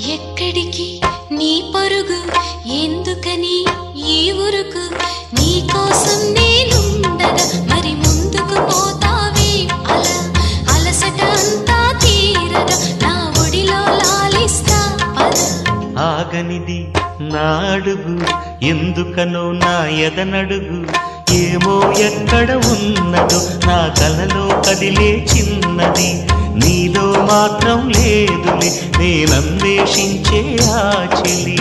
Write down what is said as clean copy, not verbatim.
ఎక్కడికి నీ పరుగు ఎందుకని ఈ ఉరుకు నీ కోసం నేనుండగా మరి ముందుకు పోతావే అలా అలసట అంతా తీరగా నా ఒడిలో లాలిస్తా పద ఆగనిది నా అడుగు ఎందుకనో నా ఎదనడుగు ఏమో ఎక్కడ ఉన్నదో నా కలలో కదిలే చిన్నది నీలో మాత్రం లేదులే నేనన్వేషించే ఆ చెలి